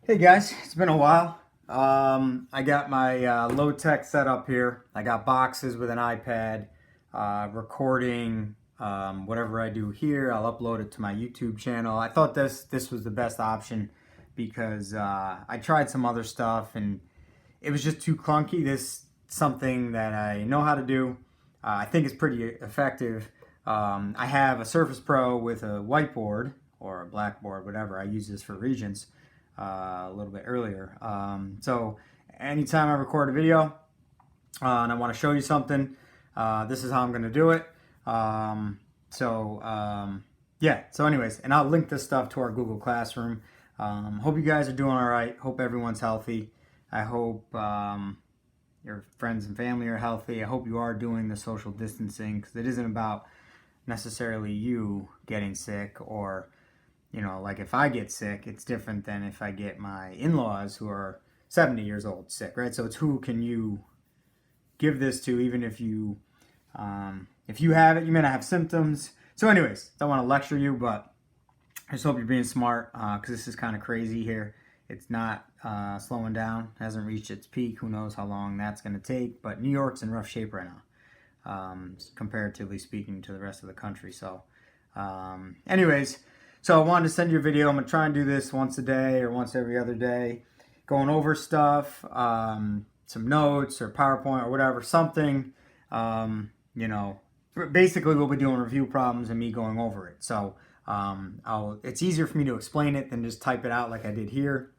Hey guys, it's been a while. I got my low tech setup here. I got boxes with an iPad, recording whatever I do here. I'll upload it to my YouTube channel. I thought this was the best option because I tried some other stuff and it was just too clunky. This something that I know how to do. I think it's pretty effective. I have a Surface Pro with a whiteboard or a blackboard, whatever. I use this for Regents a little bit earlier. So anytime I record a video and I want to show you something, this is how I'm going to do it. Yeah. So anyways, and I'll link this stuff to our Google Classroom. Hope you guys are doing all right. Hope everyone's healthy. I hope your friends and family are healthy. I hope you are doing the social distancing because it isn't about necessarily you getting sick or like if I get sick, it's different than if I get my in-laws who are 70 years old sick, right? So it's who can you give this to, even if you have it, you may not have symptoms. So anyways, don't want to lecture you, but I just hope you're being smart because this is kind of crazy here. It's not slowing down, hasn't reached its peak. Who knows how long that's going to take, but New York's in rough shape right now, comparatively speaking to the rest of the country. So anyways, so I wanted to send you a video. I'm going to try and do this once a day or once every other day, going over stuff, some notes or PowerPoint or whatever, something, basically we'll be doing review problems and me going over it. So it's easier for me to explain it than just type it out like I did here.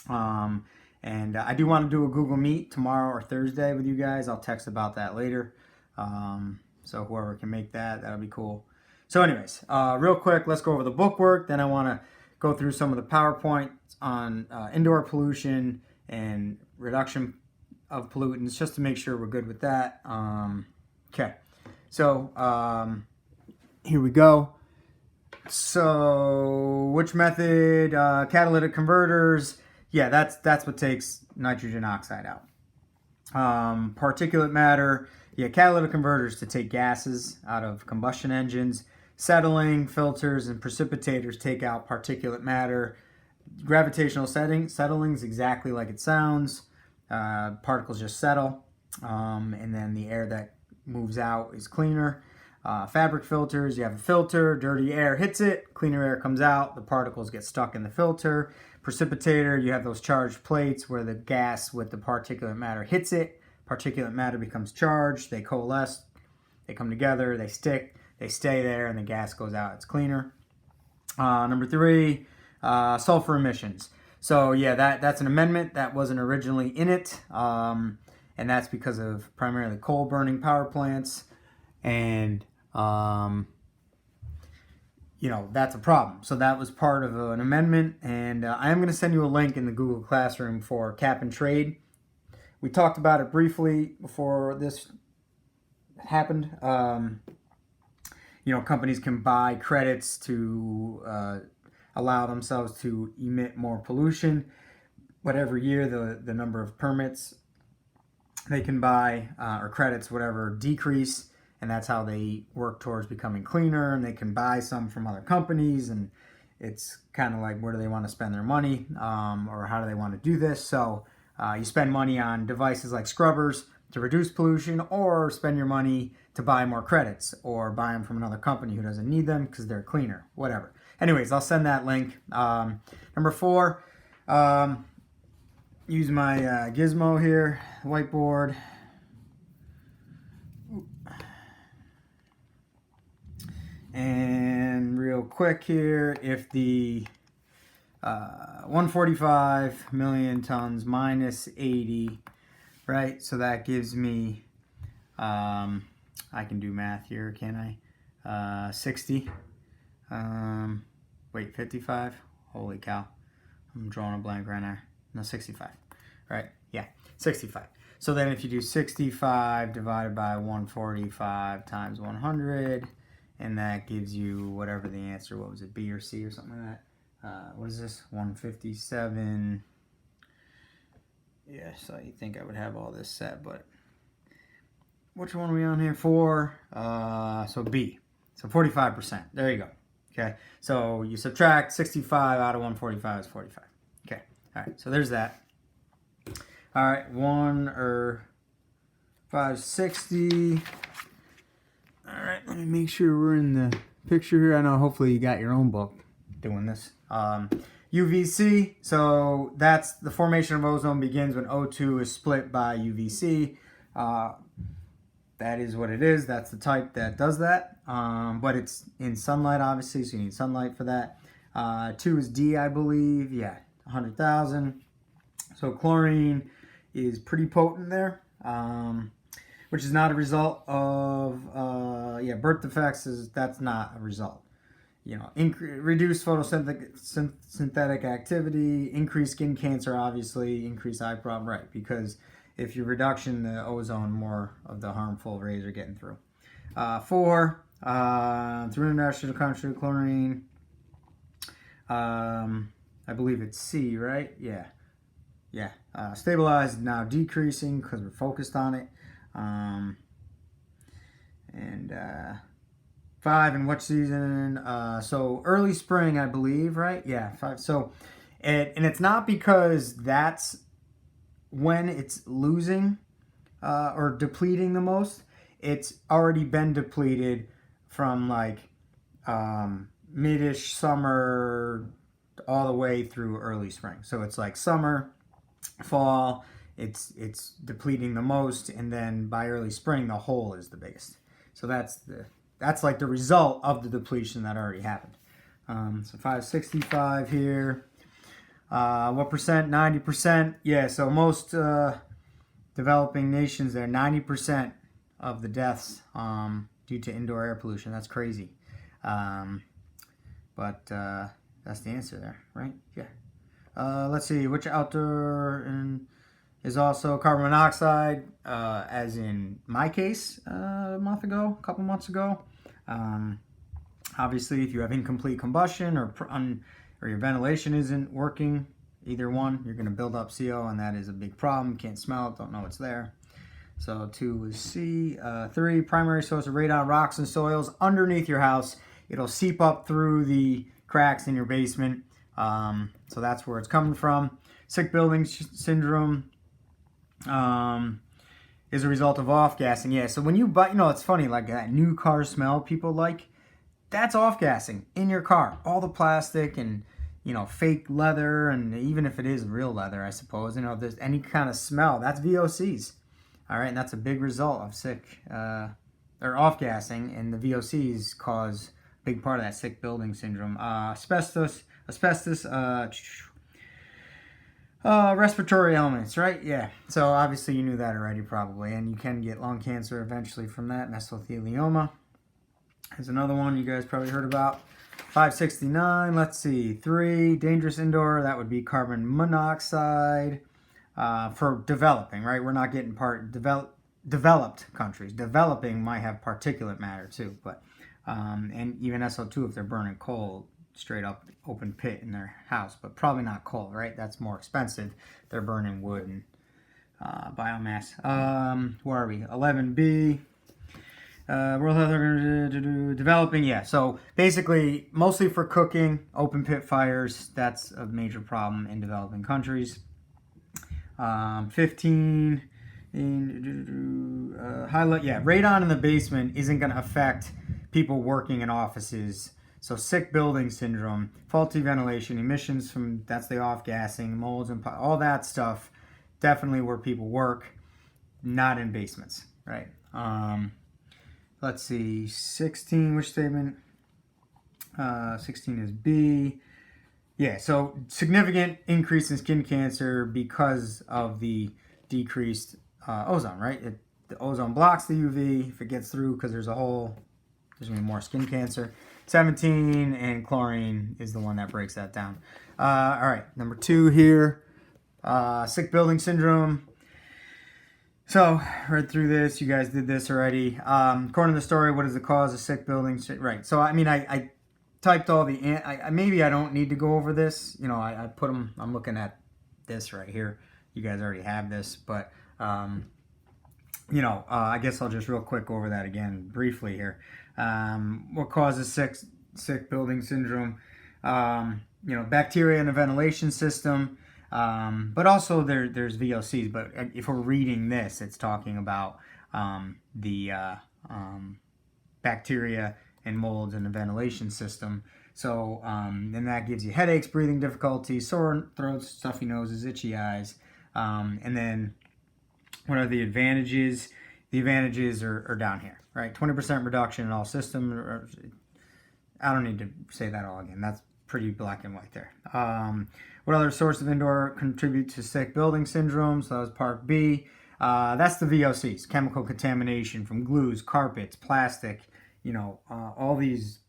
And I do want to do a Google Meet tomorrow or Thursday with you guys. I'll text about that later. So whoever can make that, that'll be cool. So anyways, real quick, let's go over the bookwork. Then I want to go through some of the PowerPoints on indoor pollution and reduction of pollutants, just to make sure we're good with that. Okay, so here we go. So which method? Catalytic converters. Yeah, that's what takes nitrogen oxide out. Particulate matter. Yeah, catalytic converters to take gases out of combustion engines. Settling filters and precipitators take out particulate matter. Gravitational settling's exactly like it sounds. Particles just settle, and then the air that moves out is cleaner. Fabric filters, you have a filter, dirty air hits it, cleaner air comes out, the particles get stuck in the filter. Precipitator, you have those charged plates where the gas with the particulate matter hits it. Particulate matter becomes charged, they coalesce, they come together, they stick, they stay there, and the gas goes out. It's cleaner. Number 3, sulfur emissions. So yeah, that's an amendment that wasn't originally in it, and that's because of primarily coal burning power plants, and that's a problem. So that was part of an amendment, and I am going to send you a link in the Google Classroom for cap and trade. We talked about it briefly before this happened. Companies can buy credits to allow themselves to emit more pollution. But every year, the number of permits they can buy or credits, whatever, decrease. And that's how they work towards becoming cleaner. And they can buy some from other companies. And it's kind of like, where do they want to spend their money? Or how do they want to do this? So you spend money on devices like scrubbers to reduce pollution, or spend your money to buy more credits, or buy them from another company who doesn't need them because they're cleaner, whatever. Anyways, I'll send that link. Number 4, use my gizmo here, whiteboard. And real quick here, if the 145 million tons minus 80, right? So that gives me, I can do math here, can I? 60. Wait, 55? Holy cow. I'm drawing a blank right now. No, 65. Right? Yeah, 65. So then if you do 65 divided by 145 times 100, and that gives you whatever the answer, what was it, B or C or something like that? What is this? 157. Yeah, so you think I would have all this set, but which one are we on here? 4. So B. So 45%. There you go. Okay. So you subtract 65 out of 145 is 45. Okay. All right, so there's that. All right, 560. All right, let me make sure we're in the picture here. I know hopefully you got your own book doing this. UVC, so that's the formation of ozone begins when O2 is split by UVC. That is what it is. That's the type that does that. But it's in sunlight, obviously, so you need sunlight for that. 2 is D, I believe. Yeah, 100,000. So chlorine is pretty potent there, which is not a result of birth defects. That's not a result. You know, reduced photosynthetic activity, increased skin cancer, obviously, increased eye problem, right? Because if you reduction the ozone, more of the harmful rays are getting through. 4, through international country, chlorine. I believe it's C, right? Yeah. Stabilized, now decreasing because we're focused on it. 5, in which season? So early spring, I believe, right? Yeah, 5. So, and it's not because that's when it's losing or depleting the most. It's already been depleted from like mid-ish summer all the way through early spring. So it's like summer, fall, it's depleting the most, and then by early spring the hole is the biggest. So that's like the result of the depletion that already happened. So 565 here. What percent? 90%. Yeah, so most developing nations, they're 90% of the deaths due to indoor air pollution. That's crazy. But that's the answer there, right? Yeah. Let's see, which outdoor is also carbon monoxide, as in my case, a couple months ago. Obviously, if you have incomplete combustion or your ventilation isn't working, either one, you're going to build up CO, and that is a big problem. Can't smell it, don't know it's there. So 2 is C. 3, primary source of radon, rocks and soils underneath your house. It'll seep up through the cracks in your basement. So that's where it's coming from. Sick building syndrome is a result of off-gassing. Yeah, so when you buy, it's funny, like that new car smell people like, that's off-gassing in your car. All the plastic and, fake leather, and even if it is real leather, I suppose, if there's any kind of smell, that's VOCs. All right, and that's a big result of or off-gassing, and the VOCs cause a big part of that sick building syndrome. Asbestos, respiratory elements, right? Yeah. So obviously you knew that already probably, and you can get lung cancer eventually from that. Mesothelioma is another one you guys probably heard about. 569, let's see. 3, dangerous indoor, that would be carbon monoxide for developing, right? We're not getting developed countries. Developing might have particulate matter too, but and even SO2 if they're burning coal straight up open pit in their house, but probably not coal, right? That's more expensive. They're burning wood and biomass. Where are we? 11B. World Health Organization developing, yeah. So basically, mostly for cooking, open pit fires. That's a major problem in developing countries. 15. Radon in the basement isn't going to affect people working in offices. So sick building syndrome, faulty ventilation, emissions that's the off-gassing, molds and all that stuff, definitely where people work, not in basements, right? Let's see, 16, which statement? 16 is B. Yeah, so significant increase in skin cancer because of the decreased ozone, right? The ozone blocks the UV. If it gets through because there's a hole, there's going to be more skin cancer. 17, and chlorine is the one that breaks that down. All right, number 2 here, sick building syndrome. So, read through this. You guys did this already. According to the story, what is the cause of sick building? Right. So, I typed all the... maybe I don't need to go over this. I put them... I'm looking at this right here. You guys already have this. But, I guess I'll just real quick go over that again briefly here. What causes sick building syndrome? Bacteria in the ventilation system. But also there's VOCs. But if we're reading this, it's talking about the bacteria and molds in the ventilation system. So then that gives you headaches, breathing difficulty, sore throats, stuffy noses, itchy eyes. And then what are the advantages? The advantages are down here, right? 20% reduction in all systems. I don't need to say that all again. That's pretty black and white there. What other source of indoor contribute to sick building syndrome? So that was part B. That's the VOCs, chemical contamination from glues, carpets, plastic, all these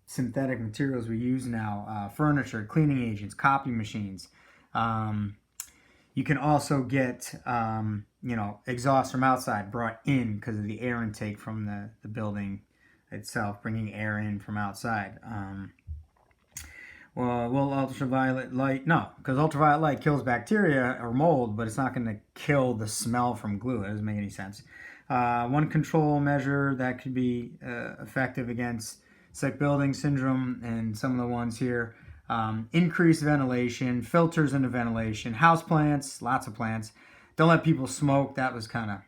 synthetic materials we use now, furniture, cleaning agents, copy machines. You can also get, exhaust from outside brought in because of the air intake from the building itself, bringing air in from outside. Will ultraviolet light? No, because ultraviolet light kills bacteria or mold, but it's not going to kill the smell from glue. It doesn't make any sense. One control measure that could be effective against sick building syndrome, and some of the ones here. Increased ventilation, filters into ventilation, house plants, lots of plants. Don't let people smoke. That was kind of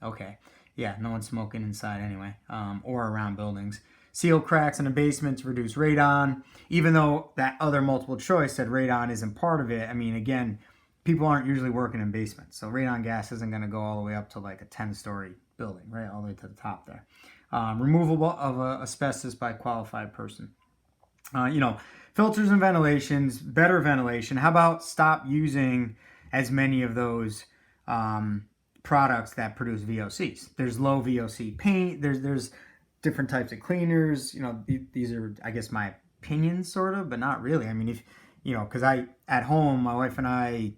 okay. Yeah, no one's smoking inside anyway, or around buildings. Seal cracks in the basement to reduce radon. Even though that other multiple choice said radon isn't part of it, I mean, again, people aren't usually working in basements. So radon gas isn't going to go all the way up to like a 10-story building, right? All the way to the top there. Removal of asbestos by qualified person. Filters and ventilations, better ventilation. How about stop using as many of those products that produce VOCs? There's low VOC paint. There's different types of cleaners. These are, I guess, my opinions, sort of, but not really. I mean, if because at home, my wife and I,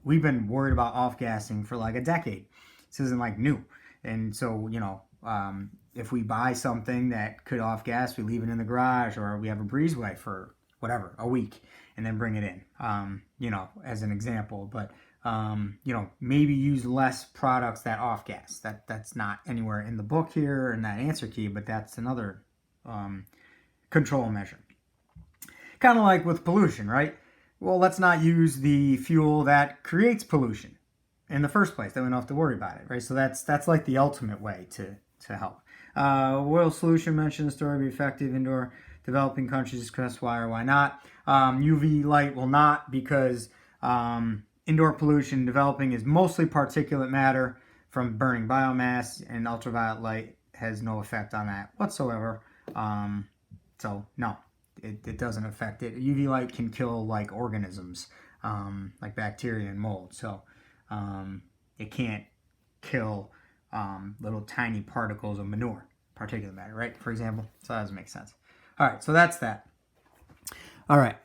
we've been worried about off-gassing for like a decade. This isn't like new, and so if we buy something that could off-gas, we leave it in the garage, or we have a breezeway for whatever, a week, and then bring it in, as an example. But, maybe use less products that off-gas. That's not anywhere in the book here in that answer key, but that's another control measure. Kind of like with pollution, right? Well, let's not use the fuel that creates pollution in the first place. Then we don't have to worry about it, right? So that's like the ultimate way to help. Oil solution mentioned the story be effective indoor developing countries. Discuss why or why not. UV light will not, because indoor pollution developing is mostly particulate matter from burning biomass, and ultraviolet light has no effect on that whatsoever. So no, it doesn't affect it. UV light can kill like organisms, like bacteria and mold. So it can't kill little tiny particles of manure, particulate matter, right? For example. So that doesn't make sense. All right, so that's that. All right,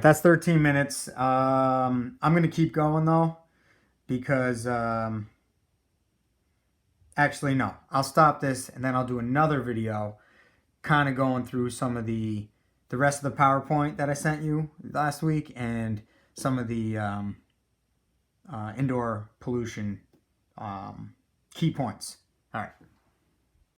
that's 13 minutes. I'm going to keep going, though, because actually, no. I'll stop this, and then I'll do another video kind of going through some of the rest of the PowerPoint that I sent you last week and some of the indoor pollution key points. All right.